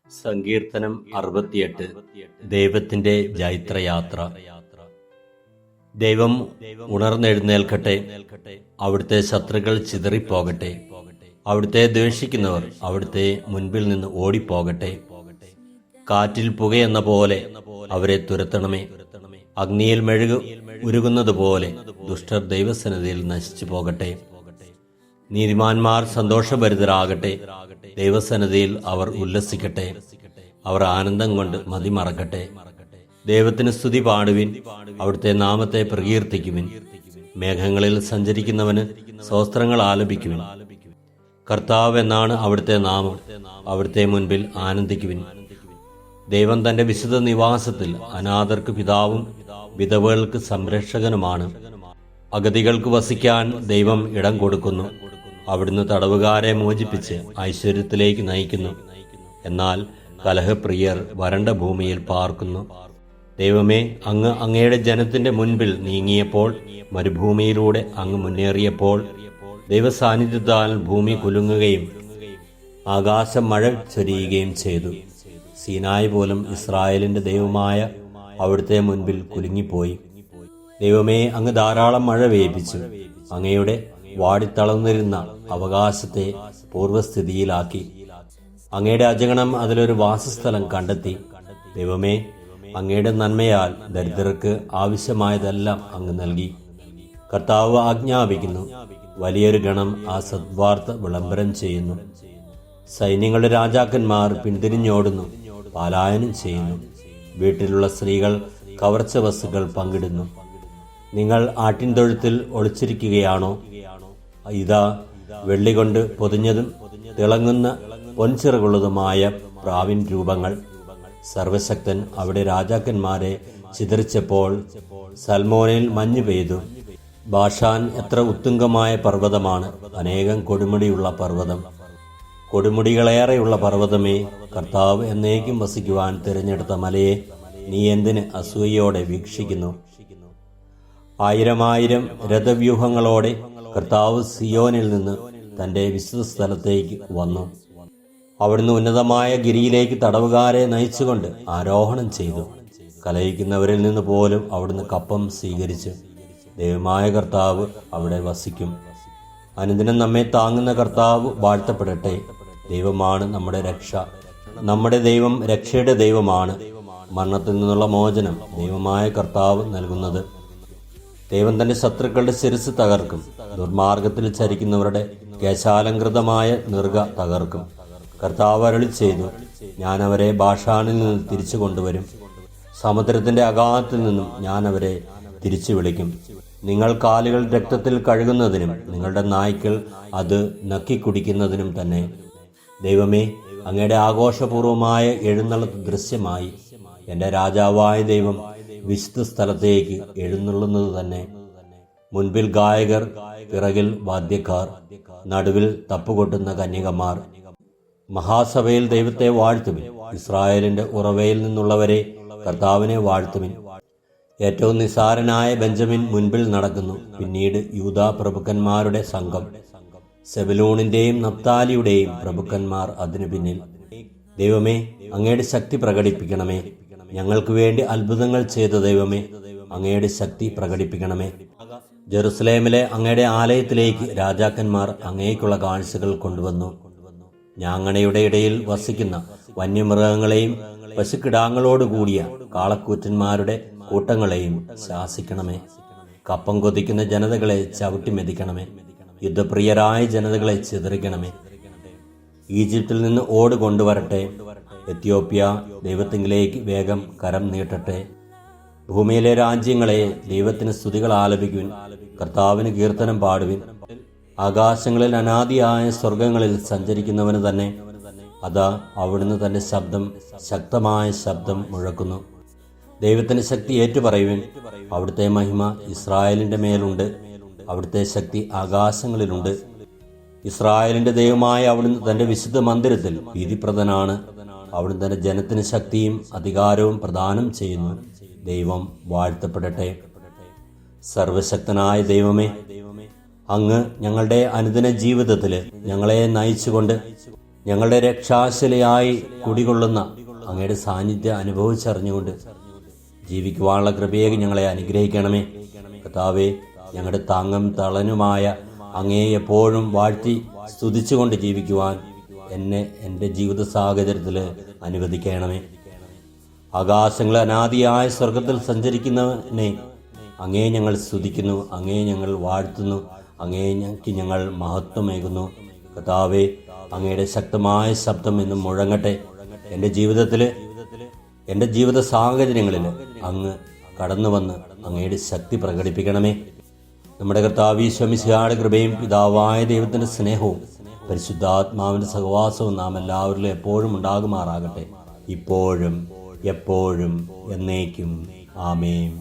സങ്കീർത്തനം 68. ദൈവത്തിന്റെ ജൈത്രയാത്ര. ദൈവം ഉണർന്നെഴുന്നേൽക്കട്ടെ, അവിടുത്തെ ശത്രുക്കൾ ചിതറിപ്പോകട്ടെ, അവിടുത്തെ ദ്വേഷിക്കുന്നവർ അവിടുത്തെ മുൻപിൽ നിന്ന് ഓടിപ്പോകട്ടെ. കാറ്റിൽ പുകയെന്ന പോലെ അവരെ തുരത്തണമേ. അഗ്നിയിൽ മെഴുകു ഉരുകുന്നതുപോലെ ദുഷ്ടർ ദൈവസന്നിധിയിൽ നശിച്ചു പോകട്ടെ. നീതിമാന്മാർ സന്തോഷഭരിതരാകട്ടെ, ദൈവസന്നിധിയിൽ അവർ ഉല്ലസിക്കട്ടെ, അവർ ആനന്ദം കൊണ്ട് മതിമറക്കട്ടെ. ദൈവത്തിന് സ്തുതി പാടുവിൻ, അവിടുത്തെ നാമത്തെ പ്രകീർത്തിക്കുവിൻ. മേഘങ്ങളിൽ സഞ്ചരിക്കുന്നവന് സ്തോത്രങ്ങൾ ആലപിക്കുവിൻ. കർത്താവ് എന്നാണ് അവിടുത്തെ നാമം, അവിടുത്തെ മുൻപിൽ ആനന്ദിക്കുവിൻ. ദൈവം തന്റെ വിശുദ്ധ നിവാസത്തിൽ അനാഥർക്ക് പിതാവും വിധവകൾക്ക് സംരക്ഷകനുമാണ്. അഗതികൾക്ക് വസിക്കാൻ ദൈവം ഇടം കൊടുക്കുന്നു. അവിടുന്ന് തടവുകാരെ മോചിപ്പിച്ച് ഐശ്വര്യത്തിലേക്ക് നയിക്കുന്നു. എന്നാൽ കലഹപ്രിയർ വരണ്ട ഭൂമിയിൽ പാർക്കുന്നു. ദൈവമേ, അങ്ങ് അങ്ങയുടെ ജനത്തിന്റെ മുൻപിൽ നീങ്ങിയപ്പോൾ, മരുഭൂമിയിലൂടെ അങ്ങ് മുന്നേറിയപ്പോൾ, ദൈവസാന്നിധ്യത്താൽ ഭൂമി കുലുങ്ങുകയും ആകാശം മഴ ചൊരിയുകയും ചെയ്തു. സീനായി പോലും ഇസ്രായേലിന്റെ ദൈവമായ അവിടുത്തെ മുൻപിൽ കുലുങ്ങിപ്പോയി. ദൈവമേ, അങ്ങ് ധാരാളം മഴ പെയ്യിപ്പിച്ചു. അങ്ങയുടെ വാടിത്തളർന്നിരുന്ന അവകാശത്തെ പൂർവ്വസ്ഥിതിയിലാക്കി. അങ്ങയുടെ അജഗണം അതിലൊരു വാസസ്ഥലം കണ്ടെത്തി. ദൈവമേ, അങ്ങയുടെ നന്മയാൽ ദരിദ്രർക്ക് ആവശ്യമായതെല്ലാം അങ്ങ് നൽകി. കർത്താവ് ആജ്ഞാപിക്കുന്നു, വലിയൊരു ഗണം ആ സദ്വാർത്ത വിളംബരം ചെയ്യുന്നു. സൈന്യങ്ങളുടെ രാജാക്കന്മാർ പിന്തിരിഞ്ഞോടുന്നു, പലായനം ചെയ്യുന്നു. വീട്ടിലുള്ള സ്ത്രീകൾ കവർച്ച വസ്തുക്കൾ പങ്കിടുന്നു. നിങ്ങൾ ആട്ടിൻതൊഴുത്തിൽ ഒളിച്ചിരിക്കുകയാണോ? ഇതാ, വെള്ളി കൊണ്ട് പൊതിഞ്ഞതും തിളങ്ങുന്ന പൊൻചിറകുള്ളതുമായ പ്രാവിൻ രൂപങ്ങൾ. സർവശക്തൻ അവിടെ രാജാക്കന്മാരെ ചിതറിച്ചപ്പോൾ സൽമോനിൽ മഞ്ഞു പെയ്തു. ബാഷാൻ എത്ര ഉത്തുംഗമായ പർവ്വതമാണ്, അനേകം കൊടുമുടിയുള്ള പർവ്വതം. കൊടുമുടികളേറെയുള്ള പർവ്വതമേ, കർത്താവ് എന്നേക്കും വസിക്കുവാൻ തിരഞ്ഞെടുത്ത മലയെ നീ എന്തിന് അസൂയയോടെ വീക്ഷിക്കുന്നു? ആയിരം രഥവ്യൂഹങ്ങളോടെ കർത്താവ് സിയോനിൽ നിന്ന് തന്റെ വിശുദ്ധ സ്ഥലത്തേക്ക് വന്നു. അവിടുന്ന് ഉന്നതമായ ഗിരിയിലേക്ക് തടവുകാരെ നയിച്ചുകൊണ്ട് ആരോഹണം ചെയ്തു. കലഹിക്കുന്നവരിൽ നിന്ന് പോലും അവിടുന്ന് കപ്പം സ്വീകരിച്ചു. ദൈവമായ കർത്താവ് അവിടെ വസിക്കും. അനുദിനം നമ്മെ താങ്ങുന്ന കർത്താവ് വാഴ്ത്തപ്പെടട്ടെ. ദൈവമാണ് നമ്മുടെ രക്ഷ. നമ്മുടെ ദൈവം രക്ഷയുടെ ദൈവമാണ്. മരണത്തിൽ നിന്നുള്ള മോചനം ദൈവമായ കർത്താവ് നൽകുന്നത്. ദൈവം തന്റെ ശത്രുക്കളുടെ ശിരസ് തകർക്കും. ദുർമാർഗത്തിൽ ചരിക്കുന്നവരുടെ കേശാലങ്കൃതമായ നിർഗ തകർക്കും. കർത്താവ് അരുളി ചെയ്തു, ഞാൻ അവരെ ബാഷാനിൽ നിന്ന് തിരിച്ചു കൊണ്ടുവരും. സമുദ്രത്തിന്റെ അഗാധത്തിൽ നിന്നും ഞാൻ അവരെ തിരിച്ചു വിളിക്കും. നിങ്ങൾ കാലുകൾ രക്തത്തിൽ കഴുകുന്നതിനും നിങ്ങളുടെ നായ്ക്കൾ അത് നക്കിക്കുടിക്കുന്നതിനും തന്നെ. ദൈവമേ, അങ്ങയുടെ ആഘോഷപൂർവമായ എഴുന്നള്ളത്ത് ദൃശ്യമായി. എന്റെ രാജാവായ ദൈവം വിശുദ്ധ സ്ഥലത്തേക്ക് എഴുന്നള്ളുന്നത് തന്നെ. മുൻപിൽ ഗായകർ, പിറകിൽ വാദ്യക്കാർ, നടുവിൽ തപ്പുകൊട്ടുന്ന കന്യകമാർ. മഹാസഭയിൽ ദൈവത്തെ വാഴ്ത്തുവിൻ. ഇസ്രായേലിന്റെ ഉറവയിൽ നിന്നുള്ളവരെ കർത്താവിനെ വാഴ്ത്തുവിൻ. ഏറ്റവും നിസാരനായ ബെഞ്ചമിൻ മുൻപിൽ നടക്കുന്നു. പിന്നീട് യൂദാ പ്രഭുക്കന്മാരുടെ സംഘം. സെബലൂണിന്റെയും നപ്താലിയുടെയും പ്രഭുക്കന്മാർ അതിനു പിന്നിൽ. ദൈവമേ, അങ്ങയുടെ ശക്തി പ്രകടിപ്പിക്കണമേ. ഞങ്ങൾക്ക് വേണ്ടി അത്ഭുതങ്ങൾ ചെയ്ത ദൈവമേ, അങ്ങയുടെ ശക്തി പ്രകടിപ്പിക്കണമേ. ജെറുസലേമിലെ അങ്ങയുടെ ആലയത്തിലേക്ക് രാജാക്കന്മാർ അങ്ങേക്കുള്ള കാഴ്ചകൾ കൊണ്ടുവന്നു. ഞാങ്ങണയുടെ ഇടയിൽ വസിക്കുന്ന വന്യമൃഗങ്ങളെയും പശുക്കിടാങ്ങളോടുകൂടിയ കാളക്കൂറ്റന്മാരുടെ കൂട്ടങ്ങളെയും ശാസിക്കണമേ. കപ്പം കൊതിക്കുന്ന ജനതകളെ ചവിട്ടി മെതിക്കണമേ. യുദ്ധപ്രിയരായ ജനതകളെ ചിതറിക്കണമേ. ഈജിപ്തിൽ നിന്ന് ഓട് കൊണ്ടുവരട്ടെ. എത്യോപ്യ ദൈവത്തിങ്കിലേക്ക് വേഗം കരം നീട്ടട്ടെ. ഭൂമിയിലെ രാജ്യങ്ങളെ ദൈവത്തിന് സ്തുതികൾ ആലപിക്കുവിൻ. കർത്താവിന് കീർത്തനം പാടുവിൻ. ആകാശങ്ങളിൽ അനാദിയായ സ്വർഗങ്ങളിൽ സഞ്ചരിക്കുന്നവന് തന്നെ. അതാ, അവിടുന്ന് തന്റെ ശക്തമായ ശബ്ദം മുഴക്കുന്നു. ദൈവത്തിന്റെ ശക്തി ഏറ്റുപറയുവിൻ. അവിടുത്തെ മഹിമ ഇസ്രായേലിന്റെ മേലുണ്ട്. അവിടുത്തെ ശക്തി ആകാശങ്ങളിലുണ്ട്. ഇസ്രായേലിന്റെ ദൈവമായ അവിടുന്ന് തന്റെ വിശുദ്ധ മന്ദിരത്തിൽ ഭീതിപ്രദനാണ്. അവിടുന്ന് തന്റെ ജനത്തിന് ശക്തിയും അധികാരവും പ്രദാനം ചെയ്യുന്നു. ദൈവം വാഴ്ത്തപ്പെടട്ടെ. സർവശക്തനായ ദൈവമേ, അങ്ങ് ഞങ്ങളുടെ അനുദിന ജീവിതത്തിൽ ഞങ്ങളെ നയിച്ചുകൊണ്ട് ഞങ്ങളുടെ രക്ഷാശിലയായി കുടികൊള്ളുന്ന അങ്ങയുടെ സാന്നിധ്യം അനുഭവിച്ചറിഞ്ഞുകൊണ്ട് ജീവിക്കുവാനുള്ള കൃപയെ ഞങ്ങളെ അനുഗ്രഹിക്കണമേ. കർത്താവേ, ഞങ്ങളുടെ താങ്ങും തളനുമായ അങ്ങയെ എപ്പോഴും വാഴ്ത്തി സ്തുതിച്ചുകൊണ്ട് ജീവിക്കുവാൻ എന്നെ എൻ്റെ ജീവിത സാഹചര്യത്തിൽ അനുവദിക്കണമേ. ആകാശങ്ങളെ അനാദിയായ സ്വർഗത്തിൽ സഞ്ചരിക്കുന്നവനെ അങ്ങയെ ഞങ്ങൾ സ്തുതിക്കുന്നു, അങ്ങയെ ഞങ്ങൾ വാഴ്ത്തുന്നു, അങ്ങയെ ഞങ്ങൾ മഹത്വമേകുന്നു. കർത്താവേ, അങ്ങയുടെ ശക്തമായ ശബ്ദം എന്നും മുഴങ്ങട്ടെ. എൻ്റെ ജീവിതത്തിൽ, എൻ്റെ ജീവിത സാഹചര്യങ്ങളിൽ അങ്ങ് കടന്നു വന്ന് അങ്ങയുടെ ശക്തി പ്രകടിപ്പിക്കണമേ. നമ്മുടെ കർത്താവ് ഈശോ മിശിഹായുടെ കൃപയും പിതാവായ ദൈവത്തിൻ്റെ സ്നേഹവും പരിശുദ്ധാത്മാവിൻ്റെ സഹവാസവും നാം എല്ലാവരിലും എപ്പോഴും ഉണ്ടാകുമാറാകട്ടെ, ഇപ്പോഴും എപ്പോഴും എന്നേക്കും. ആമേൻ.